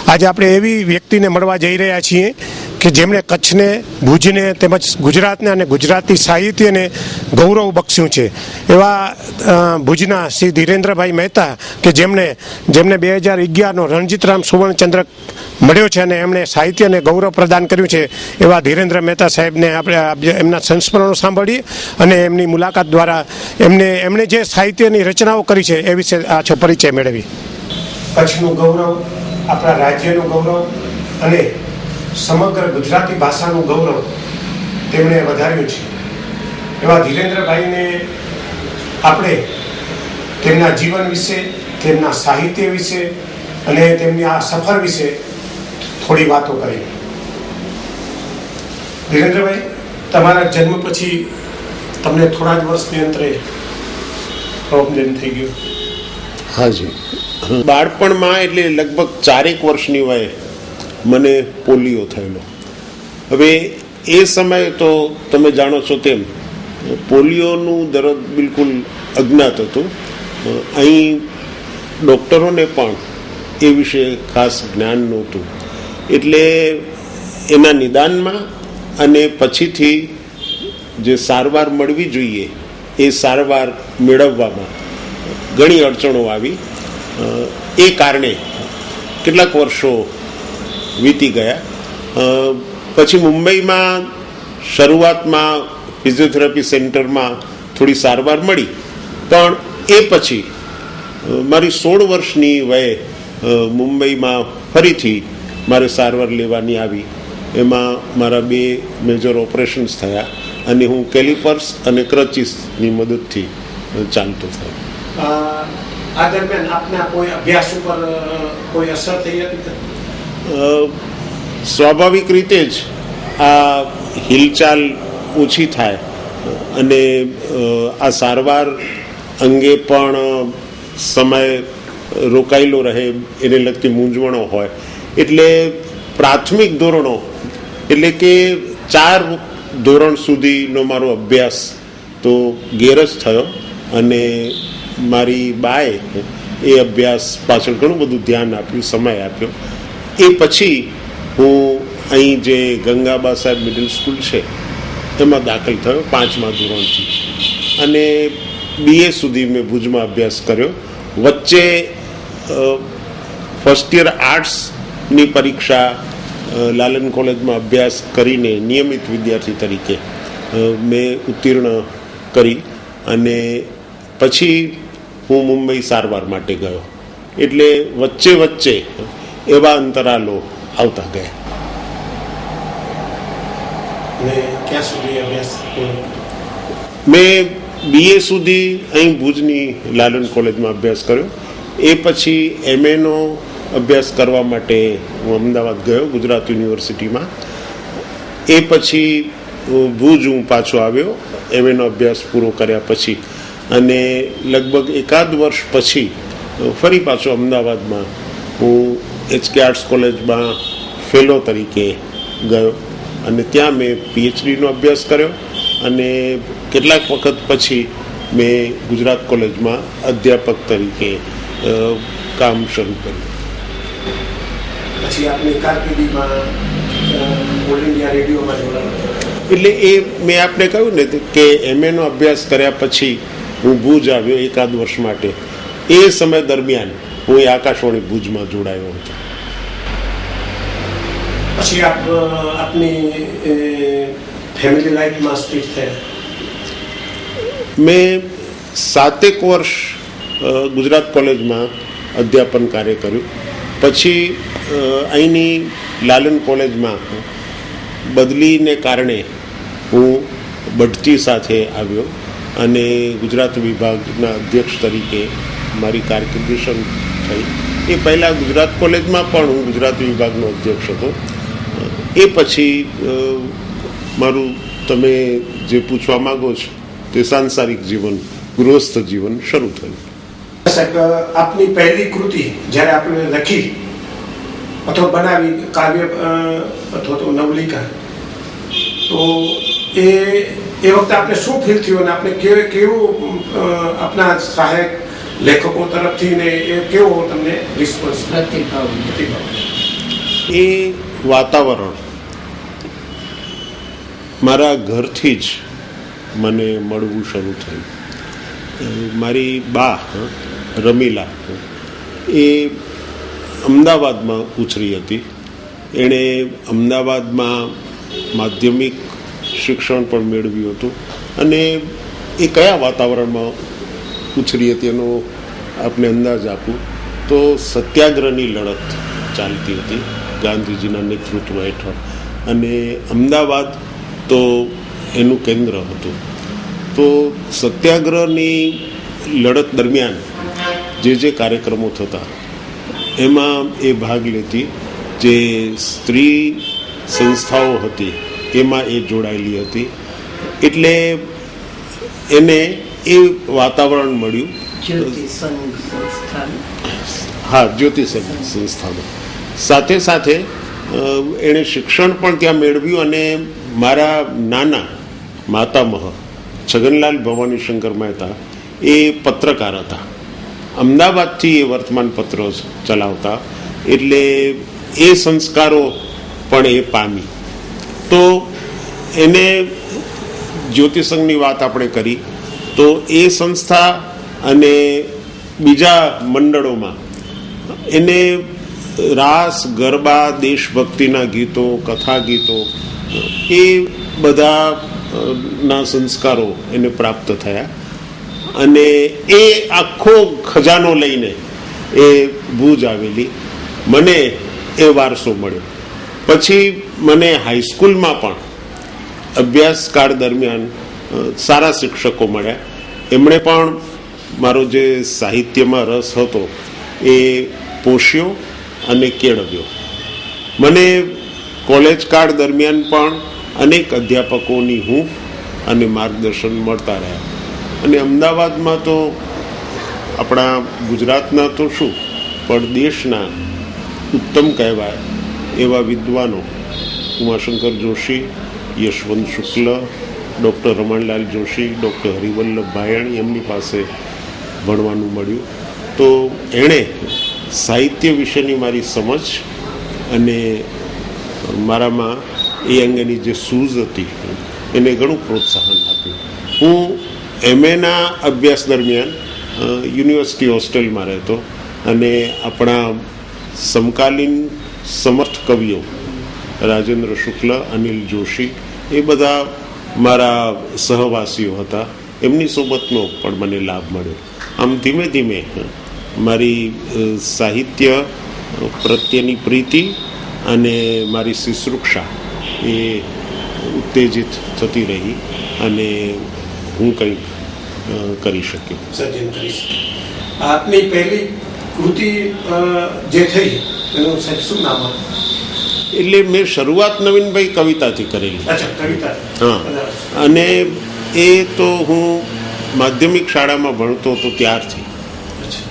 આજે આપણે એવી વ્યક્તિને મળવા જઈ રહ્યા છીએ કે જેમણે કચ્છને, ભુજને તેમજ ગુજરાતને અને ગુજરાતી સાહિત્યને ગૌરવ બક્ષ્યું છે. એવા ભુજના શ્રી ધીરેન્દ્રભાઈ મહેતા કે જેમને 2011નો રણજીતરામ સુવર્ણચંદ્રક મળ્યો છે અને એમણે સાહિત્યને ગૌરવ પ્રદાન કર્યું છે. એવા ધીરેન્દ્ર મહેતા સાહેબને આપણે એમના સંસ્મરણો સાંભળીએ અને એમની મુલાકાત દ્વારા એમણે જે સાહિત્યની રચનાઓ કરી છે એ વિશે આછો પરિચય મેળવી. કચ્છનું ગૌરવ, આપણા રાજ્યનું ગૌરવ અને સમગ્ર ગુજરાતી ભાષાનું ગૌરવ તેમણે વધાર્યું છે. એવા ધીરેન્દ્રભાઈને આપણે તેમના જીવન વિશે, તેમના સાહિત્ય વિશે અને તેમની આ સફર વિશે થોડી વાતો કરી. ધીરેન્દ્રભાઈ, તમારા જન્મ પછી તમને થોડા જ વર્ષની અંતરે પ્રોબ્લેમ થઈ ગયો? હાજી, બાળપણમાં એટલે લગભગ 4 વર્ષની વયે મને પોલિયો થયેલો. હવે એ સમયે તો તમે જાણો છો તેમ પોલિયોનું દર્દ બિલકુલ અજ્ઞાત હતું. અહીં ડૉક્ટરોને પણ એ વિશે ખાસ જ્ઞાન નહોતું. એટલે એના નિદાનમાં અને પછીથી જે સારવાર મળવી જોઈએ એ સારવાર મેળવવામાં ઘણી અડચણો આવી. એ કારણે કેટલાક વર્ષો વીતી ગયા. પછી મુંબઈમાં શરૂઆતમાં ફિઝિયોથેરાપી સેન્ટરમાં થોડી સારવાર મળી, પણ એ પછી મારી 16 વર્ષની વયે મુંબઈમાં ફરીથી મારે સારવાર લેવાની આવી. એમાં મારા 2 મેજર ઓપરેશન્સ થયા અને હું કેલિપર્સ અને ક્રચીસની મદદથી ચાલતો થયો. આ દરમિયાન આપના કોઈ અભ્યાસ ઉપર કોઈ અસર થઈ હતી? સ્વાભાવિક રીતે જ આ હિલચાલ ઓછી થાય અને આ સારવાર અંગે પણ સમય રોકાયેલો રહે, એને લગતી મૂંઝવણો હોય. એટલે પ્રાથમિક ધોરણો એટલે કે 4 ધોરણ સુધીનો મારો અભ્યાસ તો ઘેર જ થયો અને મારી બાએ એ અભ્યાસ પાછળ ઘણું બધું ધ્યાન આપ્યું, સમય આપ્યો. એ પછી હું અહીં જે ગંગાબા સાહેબ મિડલ સ્કૂલ છે એમાં દાખલ થયો 5મા ધોરણથી અને BA સુધી મેં ભુજમાં અભ્યાસ કર્યો. વચ્ચે ફર્સ્ટ યર આર્ટ્સની પરીક્ષા લાલન કોલેજમાં અભ્યાસ કરીને નિયમિત વિદ્યાર્થી તરીકે મેં ઉત્તીર્ણ કરી અને પછી હું મુંબઈ સારવાર માટે ગયો. એટલે વચ્ચે એવા અંતરાલો આવતા ગયા. મેં BA સુધી અહીં ભુજની લાલન કોલેજમાં અભ્યાસ કર્યો. એ પછી MA નો અભ્યાસ કરવા માટે હું અમદાવાદ ગયો, ગુજરાત યુનિવર્સિટીમાં. એ પછી ભુજ હું પાછો આવ્યો MA નો અભ્યાસ પૂરો કર્યા પછી અને લગભગ 1 વર્ષ પછી ફરી પાછો અમદાવાદમાં હું HK આર્ટ્સ કોલેજમાં ફેલો તરીકે ગયો અને ત્યાં મેં PhD નો અભ્યાસ કર્યો અને કેટલાક વખત પછી મેં ગુજરાત કોલેજમાં અધ્યાપક તરીકે કામ શરૂ કર્યું. પછી આપની કારકિર્દીમાં ઓલ ઇન્ડિયા રેડિયોમાં જોડાયા. એટલે એ મેં આપને કહ્યું ને કે MA નો અભ્યાસ કર્યા પછી હું ભુજ આવ્યો 1 વર્ષ માટે. એ સમય દરમિયાન હું આકાશવાણી ભુજમાં જોડાયો હતો. પછી આપની ફેમિલી લાઈફમાં સ્વિચ થયા? મેં 7 વર્ષ ગુજરાત કોલેજમાં અધ્યાપન કાર્ય કર્યું. પછી અહીંની લાલન કોલેજમાં બદલીને કારણે હું બઢતી સાથે આવ્યો અને ગુજરાત વિભાગના અધ્યક્ષ તરીકે મારી કારકિર્દી શરૂ થઈ. એ પહેલાં ગુજરાત કોલેજમાં પણ હું ગુજરાત વિભાગનો અધ્યક્ષ હતો. એ પછી મારું તમે જે પૂછવા માગો છો તે સાંસારિક જીવન, ગૃહસ્થ જીવન શરૂ થયું. સાહેબ, આપની પહેલી કૃતિ જ્યારે આપણે લખી અથવા બનાવી, કાવ્ય અથવા તો નવલિકા, તો એ વખતે આપણે શું ફીલ થયું અને આપણે કેવું આપણા સહાયક લેખકો તરફથી ને એ કેવો તમને રિસ્પોન્સ? પ્રતિભાવ. એ વાતાવરણ મારા ઘરથી જ મને મળવું શરૂ થયું. મારી બા રમીલા એ અમદાવાદમાં ઉછરી હતી. એણે અમદાવાદમાં માધ્યમિક શિક્ષણ પણ મેળવ્યું હતું અને એ કયા વાતાવરણમાં ઉછરી હતી એનો આપને અંદાજ આપું તો સત્યાગ્રહની લડત ચાલતી હતી ગાંધીજીના નેતૃત્વ હેઠળ અને અમદાવાદ તો એનું કેન્દ્ર હતું. તો સત્યાગ્રહની લડત દરમિયાન જે કાર્યક્રમો થતા એમાં એ ભાગ લેતી. જે સ્ત્રી સંસ્થાઓ હતી એમાં એ જોડાયેલી હતી. એટલે એને એ વાતાવરણ મળ્યું. હા, જ્યોતિ સંસ્થામાં સાથે સાથે એણે શિક્ષણ પણ ત્યાં મેળવ્યું અને મારા નાના માતામહ છગનલાલ ભવાની શંકર મહેતા એ પત્રકાર હતા. અમદાવાદથી એ વર્તમાન પત્ર ચલાવતા એટલે એ સંસ્કારો પણ એ પામી. તો એને જ્યોતિસંઘની વાત આપણે કરી તો એ સંસ્થા અને બીજા મંડળોમાં એને રાસ ગરબા દેશભક્તિના ગીતો કથા ગીતો એ બધા ના સંસ્કારો એને પ્રાપ્ત થયા અને એ આખો ખજાનો લઈને એ ભુજ આવેલી. મને એ વારસો મળ્યો. પછી મને હાઈસ્કૂલમાં પણ અભ્યાસકાળ દરમિયાન સારા શિક્ષકો મળ્યા. એમણે પણ મારો જે સાહિત્યમાં રસ હતો એ પોષ્યો અને કેળવ્યો. મને કોલેજ કાળ દરમિયાન પણ અનેક અધ્યાપકોની હૂંફ અને માર્ગદર્શન મળતા રહ્યા. અને અમદાવાદમાં તો આપણા ગુજરાતના તો શું પણ દેશના ઉત્તમ કહેવાય એવા વિદ્વાનો ઉમાશંકર જોશી, યશવંત શુક્લ, ડૉક્ટર રમણલાલ જોશી, ડૉક્ટર હરિવલ્લભ ભાયાણી એમની પાસે ભણવાનું મળ્યું. તો એણે સાહિત્ય વિશેની મારી સમજ અને મારામાં એ અંગેની જે સૂઝ હતી એને ઘણું પ્રોત્સાહન આપ્યું. હું એમએના અભ્યાસ દરમિયાન યુનિવર્સિટી હોસ્ટેલમાં રહેતો અને આપણા સમકાલીન સમર્થ કવિઓ રાજેન્દ્ર શુક્લ, અનિલ જોશી એ બધા મારા સહવાસીઓ હતા. એમની સોબતનો પણ મને લાભ મળ્યો. આમ ધીમે ધીમે મારી સાહિત્ય પ્રત્યેની પ્રીતિ અને મારી શુશ્રૂષા એ ઉત્તેજિત થતી રહી અને હું કંઈક કરી શક્યો. સર્જન કરી આપની પહેલી કૃતિ જે થઈ એનું શું નામ? એટલે મેં શરૂઆત નવીનભાઈ કવિતાથી કરેલી. અચ્છા, કવિતા. હા, અને એ તો હું માધ્યમિક શાળામાં ભણતો હતો ત્યારથી.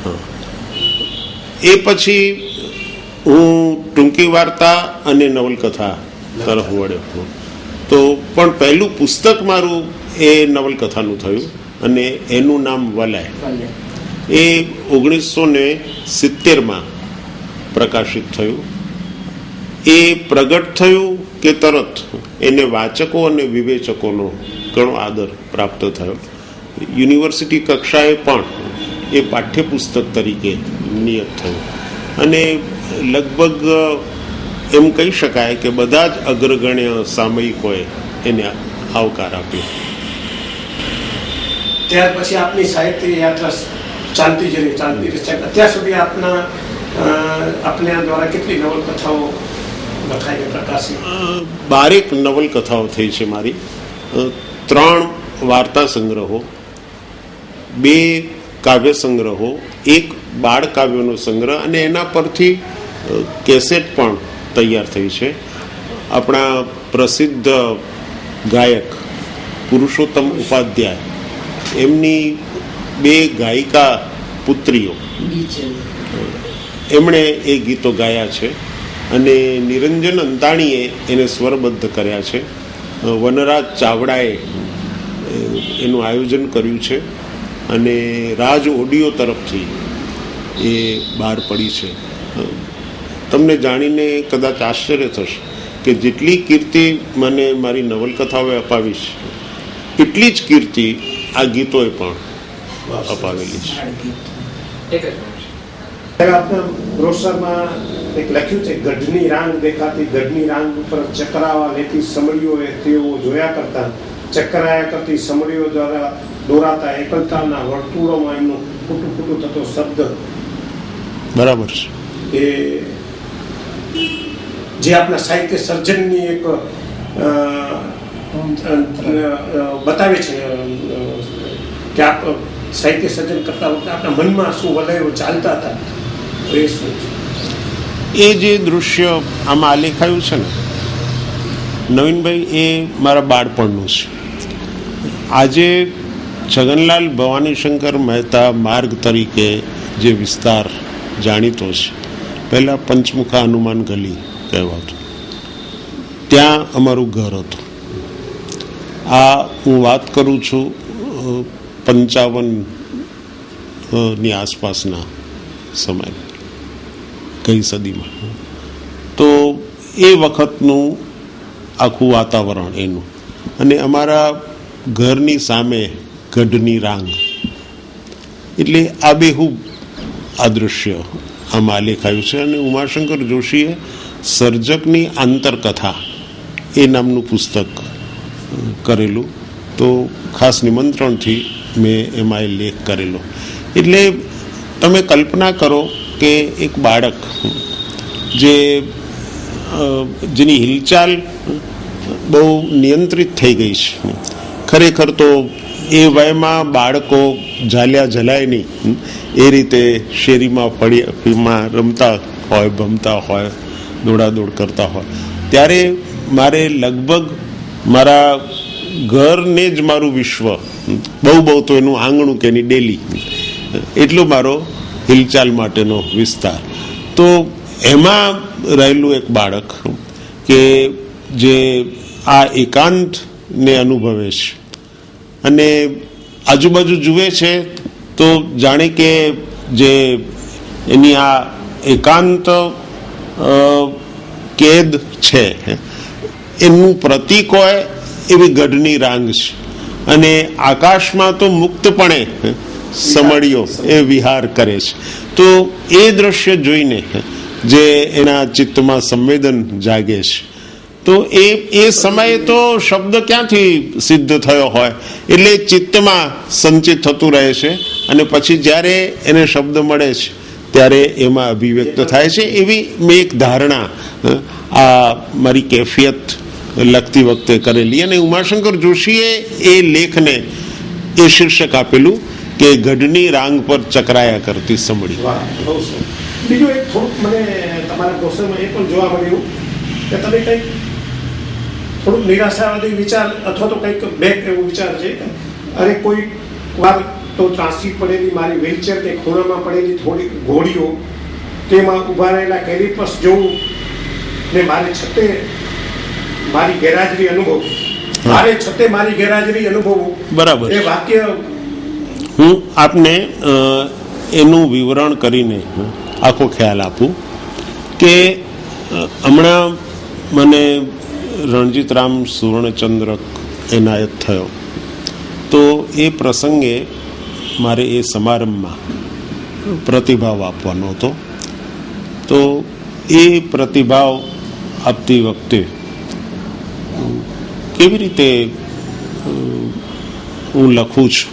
હા, એ પછી હું ટૂંકી વાર્તા અને નવલકથા તરફ વળ્યો. તો પણ પહેલું પુસ્તક મારું એ નવલકથાનું થયું અને એનું નામ વલાય. એ 1970માં પ્રકાશિત થયું. એ પ્રગટ થયું કે તરત એને વાચકો અને વિવેચકોનો ઘણો આદર પ્રાપ્ત થયો. યુનિવર્સિટી કક્ષાએ પણ એ પાઠ્યપુસ્તક તરીકે નિયત થયું અને લગભગ એમ કહી શકાય કે બધા જ અગ્રગણ્ય સામયિકોએ એને આવકાર આપ્યો. ત્યાર પછી આપની સાહિત્ય યાત્રા ચાલતી જ રહી. અત્યાર સુધી આપના દ્વારા કેટલી નવલકથાઓ લખાઈને પ્રકાશી? 12 નવલકથાઓ થઈ છે મારી. 3 વાર્તા સંગ્રહો, 2 કાવ્ય સંગ્રહો, 1 બાળ કાવ્યોનો સંગ્રહ અને એના પરથી કેસેટ પણ તૈયાર થઈ છે. આપણા પ્રસિદ્ધ ગાયક પુરુષોત્તમ ઉપાધ્યાય એમની 2 ગાયિકા પુત્રીઓ એમણે એ ગીતો ગાયા છે અને નિરંજન અંતાણીએ એને સ્વરબદ્ધ કર્યા છે. વનરાજ ચાવડાએ એનું આયોજન કર્યું છે અને રાજ ઓડિયો તરફથી એ બહાર પડી છે. તમને જાણીને કદાચ આશ્ચર્ય થશે કે જેટલી કીર્તિ મને મારી નવલકથાઓએ અપાવી છે એટલી જ કીર્તિ આ ગીતોએ પણ અપાવેલી છે. આપના બ્રોશરમાં એક લખ્યું છે, ગઢની રાંગ દેખાતી, ગઢની રાંગ ઉપર ચકરાવા લેતી સમળીઓએ તેઓ જોયા કરતા, ચકરાયા કરતી સમળીઓ દ્વારા દોરાતા એકલતાના વર્તુળોમાં એમનો ફૂટું ફૂટું થતો શબ્દ. બરાબર છે. એ જે આપણા સાહિત્ય સર્જનની એક બતાવે છે કે આપ સાહિત્ય સર્જન કરતા વખતે આપણા મનમાં શું વલયો ચાલતા હતા, એ શું છે? એ જે દૃશ્ય આમાં આલેખાયું છે ને નવીનભાઈ, એ મારા બાળપણનું છે. આજે છગનલાલ ભવાનીશંકર મહેતા માર્ગ તરીકે જે વિસ્તાર જાણીતો છે, પહેલાં પંચમુખા હનુમાન ગલી કહેવાતું, ત્યાં અમારું ઘર હતું. આ હું વાત કરું છું 55ની આસપાસના સમય, કઈ સદીમાં. તો એ વખતનું આખું વાતાવરણ એનું, અને અમારા ઘરની સામે ગઢની રાંગ, એટલે આબેહૂબ આ દૃશ્ય આમાં લેખાયું છે. અને ઉમાશંકર જોશીએ સર્જકની આંતરકથા એ નામનું પુસ્તક કરેલું, તો ખાસ નિમંત્રણથી મેં એમાં એ લેખ કરેલો. એટલે તમે કલ્પના કરો કે એક બાળક જેની હિલચાલ બહુ નિયંત્રિત થઈ ગઈ છે. ખરેખર તો એ વયમાં બાળકો ઝાલ્યા ઝલાય નહીં એ રીતે શેરીમાં ફળીમાં રમતા હોય, ભમતા હોય, દોડાદોડ કરતા હોય, ત્યારે મારે લગભગ મારા ઘરને જ મારું વિશ્વ, બહુ તો એનું આંગણું કે એની ડેલી, એટલો મારો હિલચાલ માટેનો વિસ્તાર. તો એમાં રહેલું એક બાળક કે જે આ એકાંતને અનુભવે છે અને આજુબાજુ જુએ છે, તો જાણે કે જે એની આ એકાંત કેદ છે એનું પ્રતીક હોય એવી ગઢની રાંગ છે. અને આકાશમાં તો મુક્તપણે સમળીઓ એ વિહાર કરે છે. તો એ દ્રશ્ય જોઈને જે એના ચિત્તમાં સંવેદન જાગે છે, તો એ સમયે તો શબ્દ ક્યાંથી સિદ્ધ થયો હોય, એટલે ચિત્તમાં સંચિત થતું રહે છે. અને પછી જ્યારે એને શબ્દ મળે છે ત્યારે એમાં અભિવ્યક્ત થાય છે. એવી મેં એક ધારણા આ મારી કેફિયત લખતી વખતે કરેલી. અને ઉમાશંકર જોશીએ એ લેખને એ શીર્ષક આપેલું કે ગઢની રાંગ પર ચકરાયા કરતી સમળી. બીજું એક થોડુંક મને તમારા ક્વેશ્ચનમાં એ પણ જોવા મળ્યું કે તમે કંઈક થોડુંક નિરાશાવાદી વિચાર અથવા તો કંઈક બેક એવો વિચાર છે, અરે કોઈ વાર તો ત્રાસી પડેલી મારી વ્હીલચેર કે ખૂણામાં પડેલી થોડી ઘોડીઓ, તેમાં ઊભા રહેલા કેલિપર્સ જોવું ને મારે છતે મારી ગેરહાજરી અનુભવ, મારે છતે મારી ગેરહાજરી અનુભવવું. બરાબર. એ વાક્ય હું આપને એનું વિવરણ કરીને આખો ખ્યાલ આપું કે હમણાં મને રણજીતરામ સુવર્ણચંદ્રક એનાયત થયો, તો એ પ્રસંગે મારે એ સમારંભમાં પ્રતિભાવ આપવાનો હતો. તો એ પ્રતિભાવ આપતી વખતે કેવી રીતે હું લખું છું,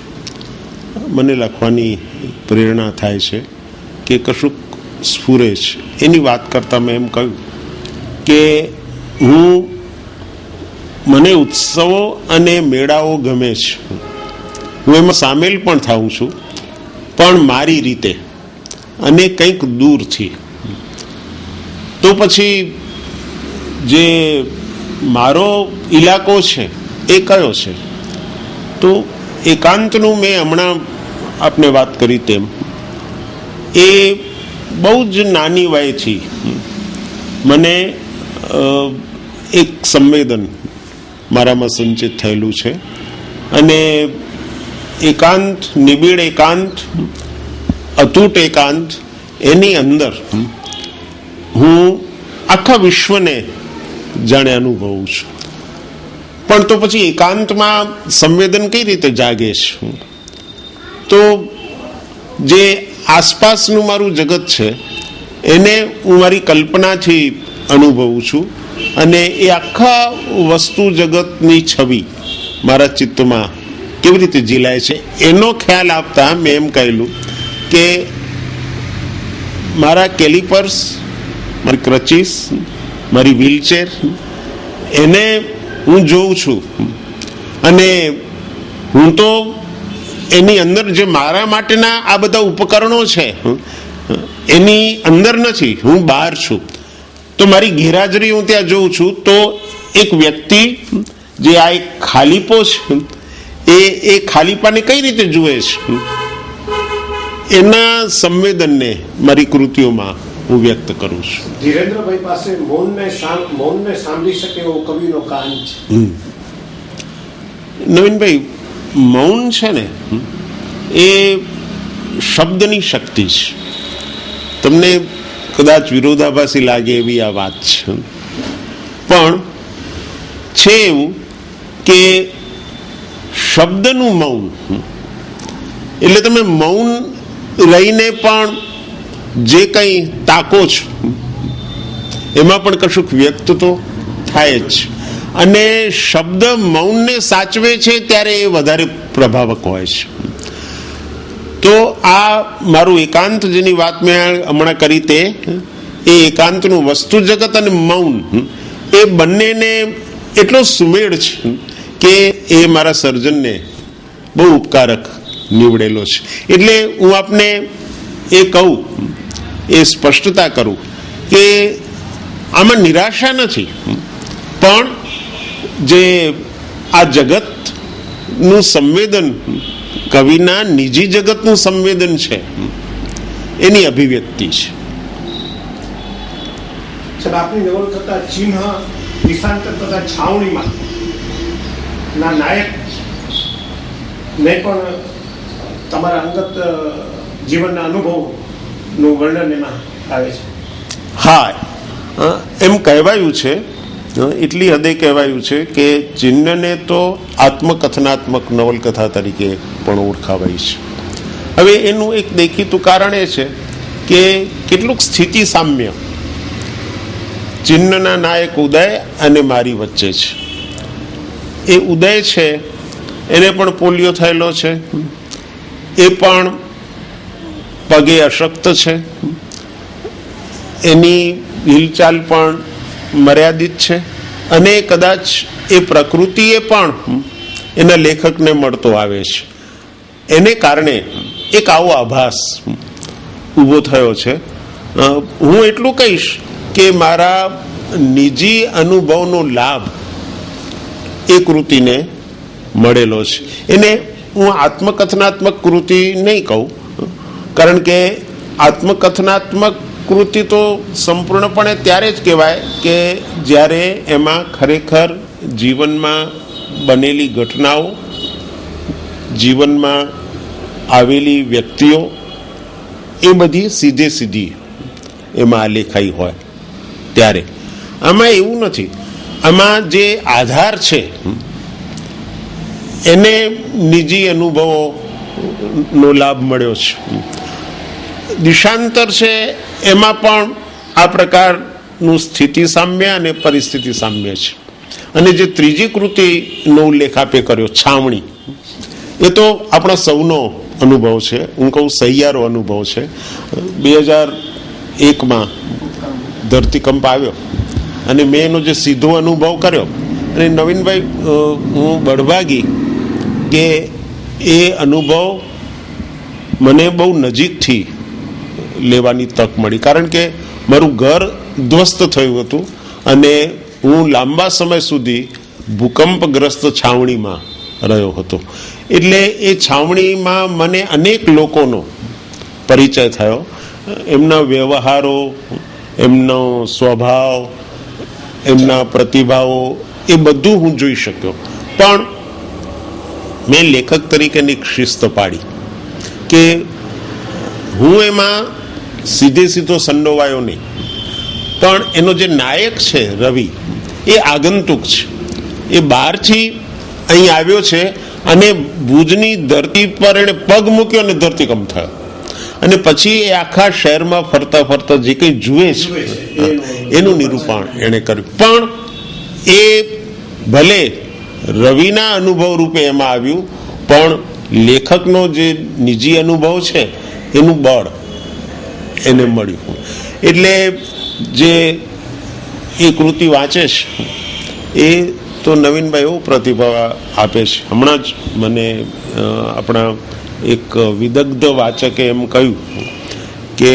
મને લખવાની પ્રેરણા થાય છે કે કશુંક સ્ફુરે છે, એની વાત કરતાં મેં એમ કહ્યું કે મને ઉત્સવો અને મેળાઓ ગમે છે, હું એમાં સામેલ પણ થાઉં છું, પણ મારી રીતે અને કંઈક દૂરથી. તો પછી જે મારો ઇલાકો છે એ કયો છે? તો એકાંતનું મેં હમણાં આપને વાત કરી તેમ એ બહુ જ નાની વયથી મને એક સંવેદન મારામાં સંચિત થયેલું છે. અને એકાંત, નિબિડ એકાંત, અતૂટ એકાંત, એની અંદર હું આખા વિશ્વને જાણે અનુભવું છું. પણ તો પછી એકાંતમાં સંવેદન કઈ રીતે જાગે છે? તો જે આસપાસનું મારું જગત છે એને હું મારી કલ્પનાથી અનુભવું છું, અને એ આખા વસ્તુ જગતની છબી મારા ચિત્તમાં કેવી રીતે ઝીલાય છે એનો ખ્યાલ આપતા મેં એમ કહેલું કે મારા કેલિપર્સ, મારી ક્રચીસ, મારી વ્હીલચેર, એને હું જોઉં છું, અને હું તો એની અંદર જે મારા માટેના આ બધા ઉપકરણો છે એની અંદર નથી, હું બહાર છું. તો મારી ગેરહાજરી હું ત્યાં જોઉં છું. તો એક વ્યક્તિ જે આ એક ખાલીપો છે એ ખાલીપાને કઈ રીતે જુએ છે એના સંવેદનને મારી કૃતિઓમાં હું વ્યક્ત કરું છું. ધીરેન્દ્રભાઈ પાસે મૌનને સાંભળી શકે એવો કવિનો કાન છે. નવીનભાઈ, મૌન છે ને એ શબ્દની શક્તિ છે. તમને કદાચ વિરોધાભાસી લાગે એવી આ વાત છે, પણ છે એવું કે શબ્દનું મૌન એટલે તમે મૌન રહીને પણ જે કંઈ તાકો છો એમાં પણ કશુંક વ્યક્ત તો થાય જ, અને શબ્દ મૌનને સાચવે છે ત્યારે એ વધારે પ્રભાવક હોય છે. તો આ મારું એકાંત જેની વાત મેં હમણાં કરી તે એ એકાંતનું વસ્તુ જગત અને મૌન એ બંનેને એટલો સુમેળ છે કે એ મારા સર્જનને બહુ ઉપકારક નીવડેલો છે. એટલે હું આપને એ કહું, એ સ્પષ્ટતા કરું કે આમાં નિરાશા નથી, પણ જે આ જગતનું સંવેદન, કવિના નિજી જગતનું સંવેદન છે એની અભિવ્યક્તિ છે. સાહેબ, આપની નવલકથા ચિહ્ન દિશાંતર તથા છાવણીમાં ના નાયક ને પણ તમારા અંગત જીવનના અનુભવનું વર્ણન એમાં આવે છે. હા, એમ કહેવાયું છે, એટલી હદે કહેવાયું છે કે ચિહ્નને તો આત્મકથનાત્મક નવલકથા તરીકે પણ ઓળખાવાય છે. હવે એનું એક દેખીતું કારણ એ છે કે કેટલુંક સ્થિતિ સામ્ય ચિહ્નના નાયક ઉદય અને મારી વચ્ચે છે. એ ઉદય છે એને પણ પોલિયો થયેલો છે, એ પણ પગે અશક્ત છે, એની હિલચાલ પણ મર્યાદિત છે, અને કદાચ એ પ્રકૃતિએ પણ એના લેખકને મળતો આવે છે. એને કારણે એક આવો આભાસ ઊભો થયો છે. હું એટલું કહીશ કે મારા નિજી અનુભવનો લાભ એ કૃતિને મળેલો છે. એને હું આત્મકથનાત્મક કૃતિ નહીં કહું, કારણ કે આત્મકથનાત્મક કૃતિ તો સંપૂર્ણપણે ત્યારે જ કહેવાય કે જ્યારે એમાં ખરેખર જીવનમાં બનેલી ઘટનાઓ, જીવનમાં આવેલી વ્યક્તિઓ એ બધી સીધે સીધી એમાં લેખાઈ હોય ત્યારે. આમાં એવું નથી. આમાં જે આધાર છે એને નિજી અનુભવોનો લાભ મળ્યો છે. દિશાંતર છે એમાં પણ આ પ્રકારનું સ્થિતિ સામ્ય અને પરિસ્થિતિ સામ્ય છે. અને જે ત્રીજી કૃતિનો ઉલ્લેખ આપે કર્યો, છાવણી, એ તો આપણા સૌનો અનુભવ છે. હું કહું સહિયારો અનુભવ છે. 2001માં ધરતીકંપ આવ્યો અને મેં એનો જે સીધો અનુભવ કર્યો, અને નવીનભાઈ હું બળભાગી કે એ અનુભવ મને બહુ નજીકથી લેવાની તક મળી, કારણ કે મારું ઘર ધ્વસ્ત થયું હતું અને હું લાંબા સમય સુધી ભૂકંપગ્રસ્ત છાવણીમાં રહ્યો હતો. એટલે એ છાવણીમાં મને અનેક લોકોનો પરિચય થયો. એમના વ્યવહારો, એમનો સ્વભાવ, એમના પ્રતિભાવો, એ બધું હું જોઈ શક્યો. પણ મેં લેખક તરીકેની એક શિસ્ત પાડી કે હું એમાં સીધે સીધો સંડોવાયો નહીં. પણ એનો જે નાયક છે રવિ એ આગંતુક છે. એ બહારથી અહીં આવ્યો છે અને ભુજની ધરતી પર એને પગ મૂક્યો અને ધરતીકંપ થયો અને પછી એ આખા શહેરમાં ફરતા ફરતા જે કંઈ જુએ છે એનું નિરૂપણ એણે કર્યું. પણ એ ભલે રવિના અનુભવ રૂપે એમાં આવ્યું, પણ લેખકનો જે નિજી અનુભવ છે એનું બળ એને મળ્યું. એટલે જે એ કૃતિ વાંચે છે એ તો નવીનભાઈ એવો પ્રતિભાવ આપે છે. હમણાં જ મને આપણા એક વિદગ્ધ વાચકે એમ કહ્યું કે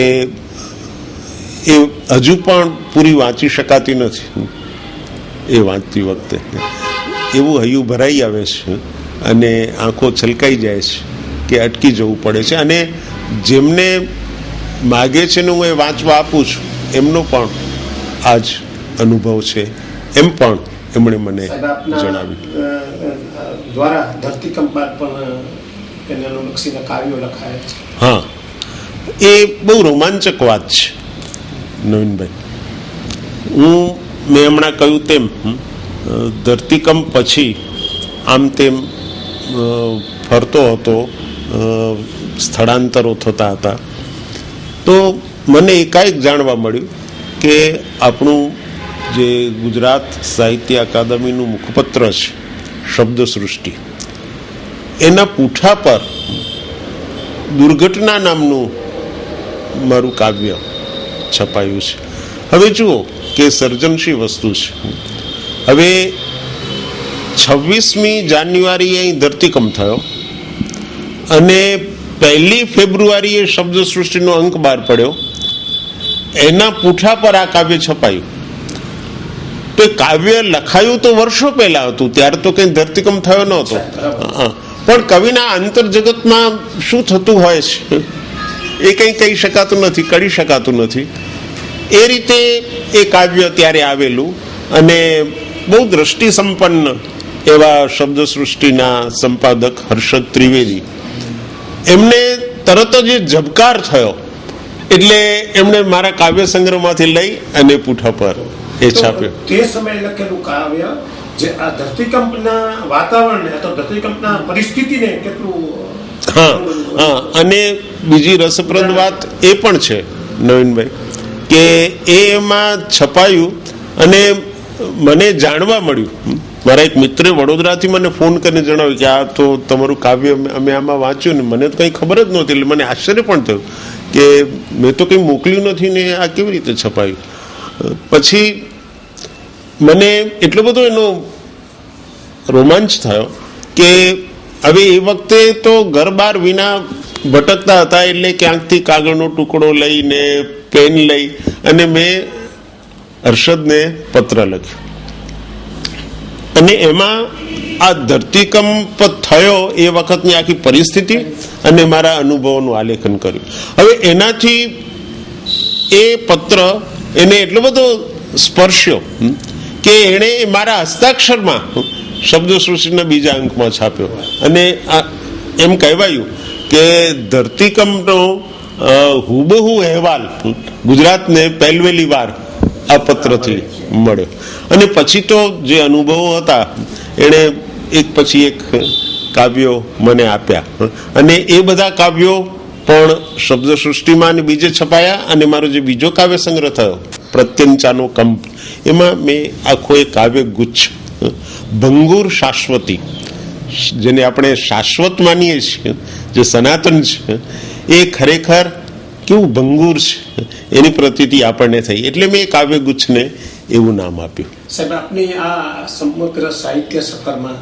એ હજુ પણ પૂરી વાંચી શકાતી નથી. એ વાંચતી વખતે એવું હૈયું ભરાઈ આવે છે અને આંખો છલકાઈ જાય છે કે અટકી જવું પડે છે. અને જેમને માગે છે ને હું એ વાંચવા આપું છું એમનો પણ આ જ અનુભવ છે એમ પણ એમણે મને જણાવ્યું. દ્વારા ધરતીકંપ બાદ પણ એને અનુલક્ષીને કાવ્યો લખાય છે. હા, એ બહુ રોમાંચક વાત છે નવીનભાઈ. મેં હમણાં કહ્યું તેમ ધરતીકંપ પછી આમ તેમ ફરતો હતો, સ્થળાંતરો થતા હતા, તો મને એકાએક જાણવા મળ્યું કે આપણું જે ગુજરાત સાહિત્ય અકાદમીનું મુખપત્ર છે શબ્દ સૃષ્ટિ, એના પૂઠા પર દુર્ઘટના નામનું મારું કાવ્ય છપાયું છે. હવે જુઓ કે સર્જનશીલ વસ્તુ છે. હવે 26મી જાન્યુઆરીએ અહીં ધરતીકંપ થયો અને 1 ફેબ્રુઆરીએ શબ્દ સૃષ્ટિનો અંક બહાર પડ્યો, એના પૂઠા પર આ કાવ્ય છપાયું. તો કાવ્ય લખાયું તો વર્ષો પહેલા હતું, ત્યારે તો કઈ ધરતીકંપ થયો નહોતો. પણ કવિના આંતરજગતમાં શું થતું હોય છે એ કંઈ કહી શકાતું નથી, કરી શકાતું નથી. એ રીતે એ કાવ્ય ત્યારે આવેલું અને બહુ દ્રષ્ટિ સંપન્ન એવા શબ્દ સૃષ્ટિના સંપાદક હર્ષદ ત્રિવેદી, એમને તરત જ ઝબકાર થયો એટલે એમણે મારા કાવ્ય સંગ્રહમાંથી લઈ અને પૂઠા પર એ છાપ્યો. તે સમયે લખેલું કાવ્ય જે આ ધરતીકંપના વાતાવરણને અથવા ધરતીકંપના પરિસ્થિતિને કેટલું. હા, અને બીજી રસપ્રદ વાત એ પણ છે નવીનભાઈ કે એમાં છપાયું અને મને જાણવા મળ્યું, મારા એક મિત્રે વડોદરાથી મને ફોન કરીને જણાવ્યું કે આ તો તમારું કાવ્ય અમે આમાં વાંચ્યું ને મને તો કંઈ ખબર જ નહોતી. એટલે મને આશ્ચર્ય પણ થયું કે મેં તો કંઈ મોકલ્યું નથી ને આ કેવી રીતે છપાયું. પછી મને એટલો બધો એનો રોમાંચ થયો કે હવે એ વખતે તો ઘર બાર વિના ભટકતા હતા, એટલે ક્યાંકથી કાગળનો ટુકડો લઈને પેન લઈ અને મેં હર્ષદને પત્ર લખ્યો અને એમાં આ ધરતીકંપ થયો એ વખતની આખી પરિસ્થિતિ અને મારા અનુભવોનું આલેખન કર્યું. હવે એનાથી એ પત્ર એને એટલો બધો સ્પર્શ્યો કે એણે મારા હસ્તાક્ષરમાં શબ્દ સૃષ્ટિના બીજા અંકમાં છાપ્યો અને એમ કહેવાયું કે ધરતીકંપનો હુબહુ અહેવાલ ગુજરાતને પહેલવેલી વાર આ પત્રથી મળ્યો. અને પછી તો જે અનુભવો હતા એણે એક પછી એક કાવ્યો મને આપ્યા અને એ બધા કાવ્યો પણ શબ્દ સૃષ્ટિમાં અને બીજે છપાયા. અને મારો જે બીજો કાવ્ય સંગ્રહ થયો પ્રત્યંચાનો કંપ, એમાં મેં આખો એ કાવ્ય ગુચ્છ ભંગુર શાશ્વતી, જેને આપણે શાશ્વત માનીએ છીએ, જે સનાતન છે, એ ખરેખર કેવું ભંગુર છે એની પ્રતીતિ આપણને થઈ. એટલે મેં એ કાવ્ય ગુચ્છને એવું નામ આપ્યું. સાહેબ, આપની આ સમગ્ર સાહિત્ય સફરમાં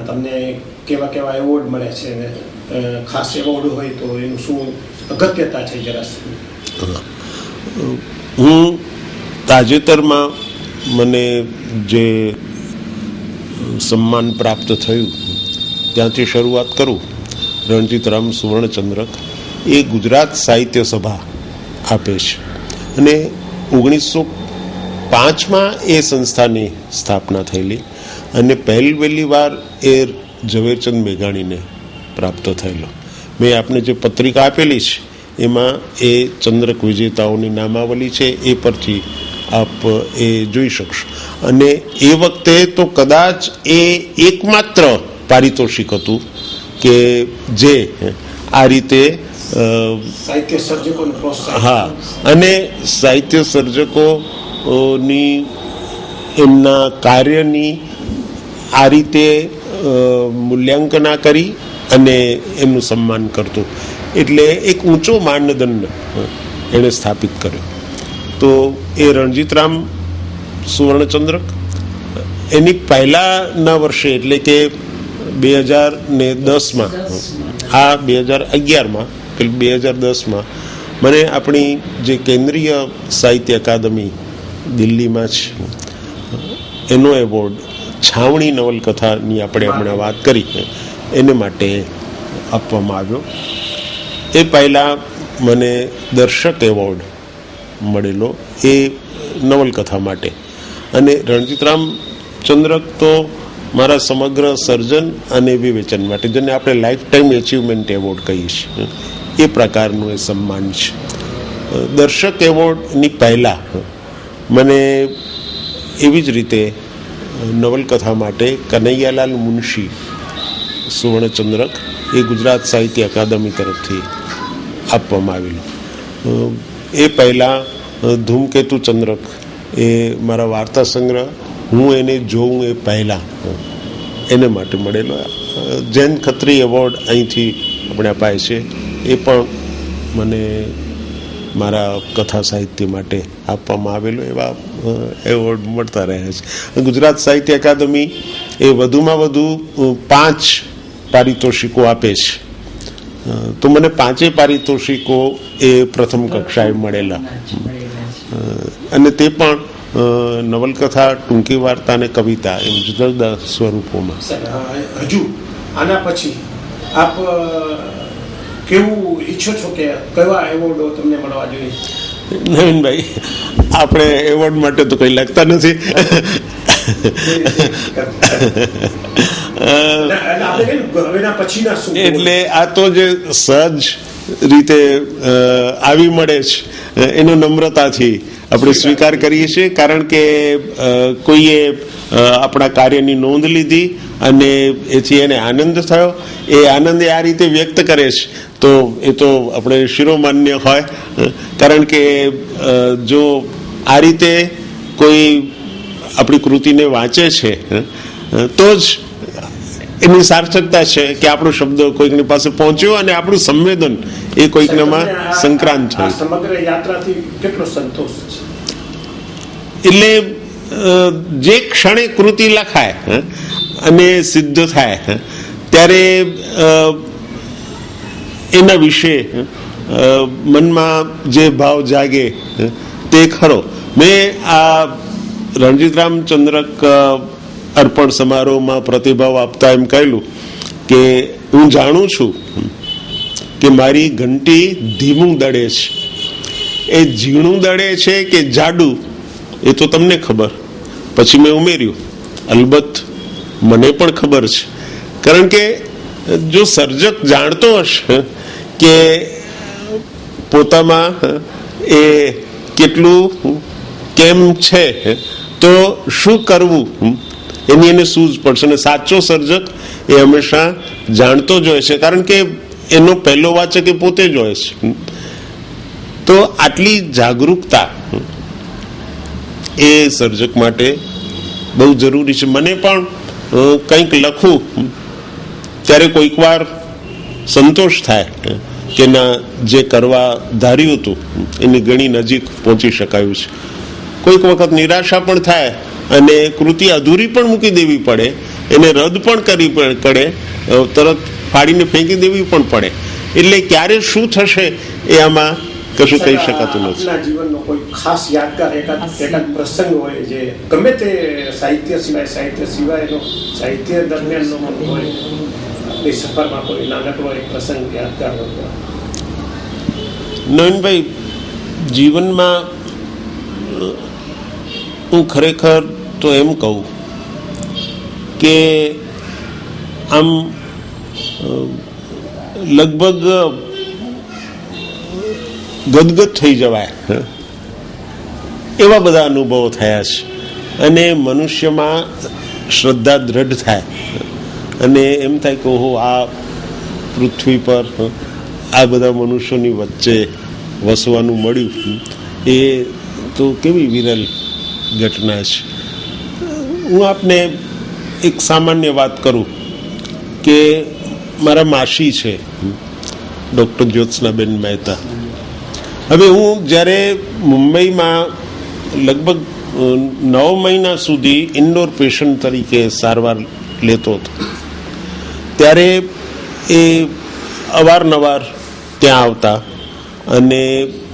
તમને કેવા કેવા એવોર્ડ મળે છે અને ખાસ એવોર્ડ હોય તો એનું શું અગત્યતા છે જરા? હું તાજેતરમાં મને જે સન્માન પ્રાપ્ત થયું ત્યાંથી શરૂઆત કરું. રણજીતરામ સુવર્ણચંદ્રક એ ગુજરાત સાહિત્ય સભા આપે છે અને 1905માં એ સંસ્થાની સ્થાપના થયેલી અને પહેલી વાર એ ઝવેરચંદ મેઘાણીને પ્રાપ્ત થયેલો. મેં આપને જે પત્રિકા આપેલી છે એમાં એ ચંદ્રક વિજેતાઓની નામાવલી છે, એ પરથી આપ એ જોઈ શકશો. અને એ વખતે તો કદાચ એ એકમાત્ર પારિતોષિક હતું કે જે આ રીતે સાહિત્ય સર્જકોને પ્રોત્સાહન. હા, અને સાહિત્ય સર્જકોની એમના કાર્યની આ રીતે મૂલ્યાંકના કરી અને એમનું સન્માન કરતું. એટલે એક ઊંચો માનદંડ એણે સ્થાપિત કર્યો. તો એ રણજીતરામ સુવર્ણચંદ્રક એની પહેલાના વર્ષે એટલે કે 2010માં, આ 2011માં, 2010માં મને આપણી જે કેન્દ્રીય સાહિત્ય અકાદમી દિલ્હીમાં છે એનો એવોર્ડ છાવણી નવલકથાની આપણે હમણાં વાત કરી એને માટે આપવામાં આવ્યો. એ પહેલાં મને દર્શક એવોર્ડ મળેલો એ નવલકથા માટે. અને રણજીતરામ ચંદ્રક તો મારા સમગ્ર સર્જન અને વિવેચન માટે, જેને આપણે લાઈફ ટાઈમ એચિવમેન્ટ એવોર્ડ કહીએ છીએ, એ પ્રકારનું એ સન્માન છે. દર્શક એવોર્ડની પહેલાં મને એવી જ રીતે નવલકથા માટે કનૈયાલાલ મુનશી સુવર્ણચંદ્રક એ ગુજરાત સાહિત્ય અકાદમી તરફથી આપવામાં આવેલું. એ પહેલાં ધૂમકેતુ ચંદ્રક એ મારા વાર્તા સંગ્રહ હું એને જોઉં એ પહેલાં એને માટે મળેલો. જૈન ખત્રી એવોર્ડ અહીંથી આપણે અપાય છે, એ પણ મને મારા કથા સાહિત્ય માટે આપવામાં આવેલો. એવા એવોર્ડ મળતા રહ્યા છે. ગુજરાત સાહિત્ય અકાદમી એ વધુમાં વધુ 5 પારિતોષિકો આપે છે. તો મને 5 પારિતોષિકો એ પ્રથમ કક્ષાએ મળેલા, અને તે પણ નવલકથા, ટૂંકી વાર્તા અને કવિતા એમ જુદા જુદા સ્વરૂપોમાં. હજુ આના પછી આપ કેવું ઈચ્છો છો કે કયા એવોર્ડો તમને મળવા જોઈએ? નવીનભાઈ, આપણે એવોર્ડ માટે તો કંઈ લાગતા નથી. એટલે આ તો જે સહજ રીતે આવી મળે છે એનો નમ્રતાથી આપણે સ્વીકાર કરીએ છીએ. કારણ કે કોઈએ આપણા કાર્યની નોંધ લીધી અને એથી એને આનંદ થયો. એ આનંદ આ રીતે વ્યક્ત કરે છે તો એ તો આપણે શિરોમાન્ય હોય. કારણ કે જો આ રીતે કોઈ આપણી કૃતિને વાંચે છે તો જ એની સાર્થકતા છે કે આપણો શબ્દ કોઈકની પાસે પહોંચ્યો અને આપણું સંવેદન એ કોઈકનામાં સંક્રાંત થયું. સમગ્ર યાત્રાથી કેટલો સંતોષ છે? એટલે જે ક્ષણે કૃતિ લખાય અને સિદ્ધ થાય ત્યારે એના વિશે મનમાં જે ભાવ જાગે તે ખરો. મેં આ રણજીતરામ ચંદ્રક અર્પણ સમારોહમાં પ્રતિભાવ આપતા એમ કહેલું કે હું જાણું છું કે મારી ઘંટી ધીમું દળે છે. એ ઝીણું દળે છે કે જાડું એ તો તમને ખબર. પછી મેં ઉમેર્યું, અલબત્ત મને પણ ખબર છે. કારણ કે જો સર્જક જાણતો હશે કે પોતામાં એ કેટલું કેમ છે તો શું કરવું એની એને સૂઝ પડશે. અને સાચો સર્જક એ હંમેશા જાણતો જ હોય છે, કારણ કે એનો પહેલો વાચક એ પોતે જ હોય છે. તો આટલી જાગૃતતા એ સર્જક માટે બહુ જરૂરી છે. મને પણ કંઈક લખું ત્યારે કોઈક વાર સંતોષ થાય કે ના, જે કરવા ધાર્યું હતું એની ઘણી નજીક પહોંચી શકાયું છે. કોઈક વખત નિરાશા પણ થાય અને કૃતિ અધૂરી પણ મૂકી દેવી પડે, એને રદ પણ કરવી પડે, તરત ફાડીને ફેંકી દેવી પણ પડે. એટલે ક્યારે શું થશે એ આમાં કશું કહી શકાતું નથી. આપના જીવનનો કોઈ ખાસ યાદગાર એકાદ પ્રસંગ હોય જે ગમે તે સાહિત્ય સિવાયનો સાહિત્ય દરમિયાનનો હોય, આપણી સફરમાં કોઈ નાનકડો એક પ્રસંગ યાદગાર હોય? નવીનભાઈ, જીવનમાં હું ખરેખર તો એમ કહું કે આમ લગભગ ગદગદ થઈ જવાય એવા બધા અનુભવો થયા છે. અને મનુષ્યમાં શ્રદ્ધા દ્રઢ થાય અને એમ થાય કે ઓહો, આ પૃથ્વી પર આ બધા મનુષ્યોની વચ્ચે વસવાનું મળ્યું, એ તો કેવી વિરલ ઘટના છે. હું આપને એક સામાન્ય વાત કરું કે મારા માસી છે ડૉક્ટર જ્યોત્સનાબેન મહેતા. હવે હું જ્યારે મુંબઈમાં લગભગ 9 મહિના સુધી ઇન્ડોર પેશન્ટ તરીકે સારવાર લેતો હતો, ત્યારે એ અવારનવાર ત્યાં આવતા અને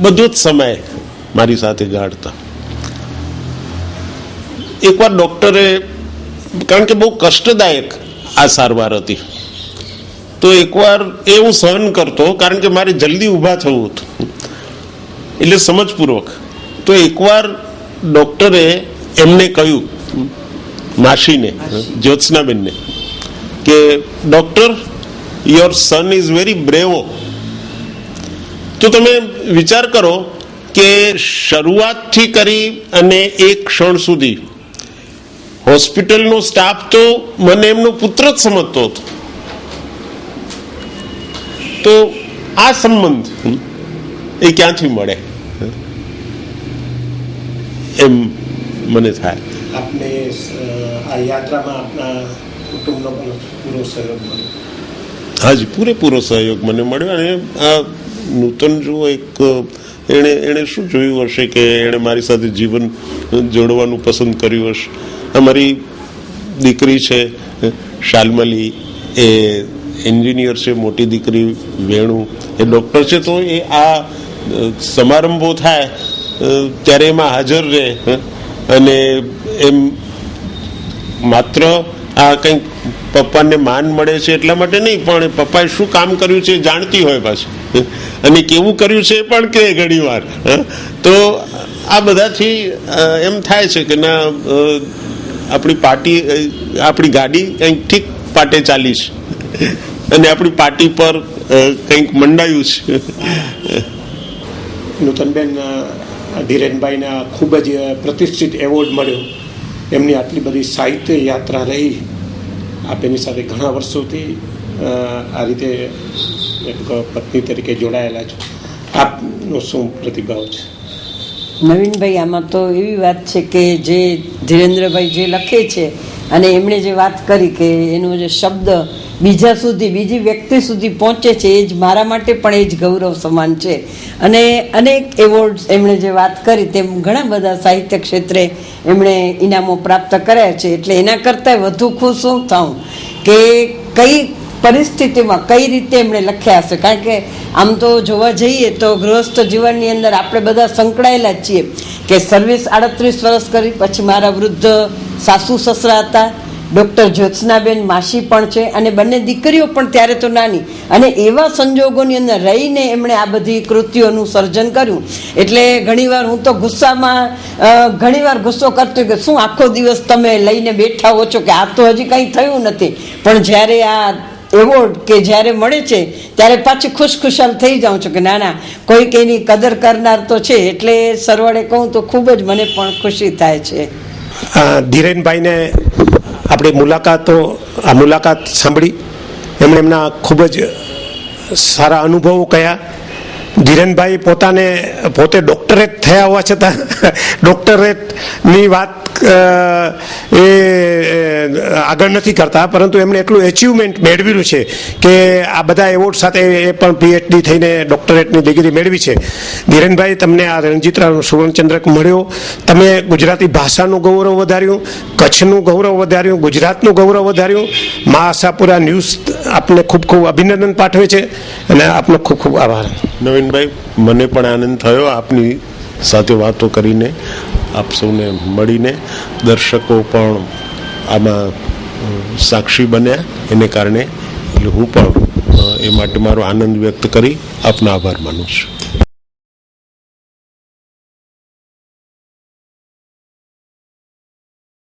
બધો જ સમય મારી સાથે ગાળતા. એકવાર ડૉક્ટરે, કારણ કે બહુ કષ્ટદાયક આ સારવાર હતી, તો એકવાર એ હું સહન કરતો કારણ કે મારે જલ્દી ઊભા થવું હતું, એટલે સમજપૂર્વક. તો એકવાર ડૉક્ટરે એમને કહ્યું, માસીને, જ્યોત્સનાબેનને, કે doctor, your son is very bravo. તો તમે વિચાર કરો કે શરૂઆતથી કરી અને એક ક્ષણ સુધી હોસ્પિટલનો સ્ટાફ તો મને એમનો પુત્ર જ સમજતો હતો. તો આ સંબંધ એ ક્યાંથી મળે એમ મને થાય. આપને આ યાત્રામાં આપના કુટુંબનો પણ પૂરો સહયોગ મળ્યો? હાજી, પૂરેપૂરો સહયોગ મને મળ્યો. અને આ નૂતન જુઓ, એક એણે શું જોયું હશે કે એણે મારી સાથે જીવન જોડવાનું પસંદ કર્યું હશે. અમારી દીકરી છે શાલમલી, એ એન્જિનિયર છે. મોટી દીકરી વેણુ, એ ડૉક્ટર છે. તો એ આ સમારંભો થાય ત્યારે એમાં હાજર રહે અને એમ માત્ર આ કંઈક પપ્પાને માન મળે છે એટલા માટે નહીં, પણ પપ્પાએ શું કામ કર્યું છે એ જાણતી હોય પાછું, અને કેવું કર્યું છે એ પણ કહે ઘણી વાર. તો આ બધાથી એમ થાય છે કે ના, આપણી ગાડી કંઈક ઠીક પાટે ચાલી છે અને આપણી પાર્ટી પર કંઈક મંડાયું છે. નૂતનબેન, ધીરેનભાઈને ખૂબ જ પ્રતિષ્ઠિત એવોર્ડ મળ્યો. એમની આટલી બધી સાહિત્ય યાત્રા રહી, આપ એની સાથે ઘણા વર્ષોથી આ રીતે એક પત્ની તરીકે જોડાયેલા છો. આપનો શું પ્રતિભાવ છે? નવીનભાઈ, આમાં તો એવી વાત છે કે જે ધીરેન્દ્રભાઈ જે લખે છે અને એમણે જે વાત કરી કે એનો જે શબ્દ બીજા સુધી, બીજી વ્યક્તિ સુધી પહોંચે છે, એ જ મારા માટે પણ એ જ ગૌરવ સમાન છે. અને અનેક એવોર્ડ્સ એમણે જે વાત કરી તેમ ઘણા બધા સાહિત્ય ક્ષેત્રે એમણે ઇનામો પ્રાપ્ત કર્યા છે. એટલે એના કરતાં વધુ ખુશ હું થાઉં કે કઈ પરિસ્થિતિમાં કઈ રીતે એમણે લખ્યા હશે. કારણ કે આમ તો જોવા જઈએ તો ગૃહસ્થ જીવનની અંદર આપણે બધા સંકળાયેલા જ છીએ કે સર્વિસ 38 વર્ષ કરી, પછી મારા વૃદ્ધ સાસુ સસરા હતા, ડૉક્ટર જ્યોત્સનાબેન માસી પણ છે, અને બંને દીકરીઓ પણ ત્યારે તો નાની, અને એવા સંજોગોની અંદર રહીને એમણે આ બધી કૃતિઓનું સર્જન કર્યું. એટલે ઘણીવાર હું તો ગુસ્સામાં ઘણીવાર ગુસ્સો કરતી કે શું આખો દિવસ તમે લઈને બેઠા હો છો, કે આ તો હજી કંઈ થયું નથી. પણ જ્યારે આ એવોર્ડ કે જ્યારે મળે છે ત્યારે પાછી ખુશખુશાલ થઈ જાઉં છું કે ના ના, કોઈક એની કદર કરનાર તો છે. એટલે સરવાળે કહું તો ખૂબ જ મને પણ ખુશી થાય છે. ધીરેનભાઈને આપણી મુલાકાત સાંભળી, એમણે એમના ખૂબ જ સારા અનુભવો કહ્યા. ધીરેનભાઈ પોતે ડૉક્ટરેટ થયા હોવા છતાં ડૉક્ટરેટની વાત એ આગળ નથી કરતા, પરંતુ એમણે એટલું એચિવમેન્ટ મેળવ્યું છે કે આ બધા એવોર્ડ સાથે એ પણ PhD થઈને ડૉક્ટરેટની ડિગ્રી મેળવી છે. ધીરેનભાઈ, તમને આ રણજીતરાવનો સુવર્ણચંદ્રક મળ્યો, તમે ગુજરાતી ભાષાનું ગૌરવ વધાર્યું, કચ્છનું ગૌરવ વધાર્યું, ગુજરાતનું ગૌરવ વધાર્યું. મા આશાપુરા ન્યૂઝ આપને ખૂબ ખૂબ અભિનંદન પાઠવે છે અને આપનો ખૂબ ખૂબ આભાર. નવીનભાઈ, મને પણ આનંદ થયો આપની સાથે વાતો કરીને, આપ સૌને મળીને. દર્શકો પણ આમાં સાક્ષી બન્યા એને કારણે, એટલે હું પણ એ માટે મારો આનંદ વ્યક્ત કરી આપનો આભાર માનું છું.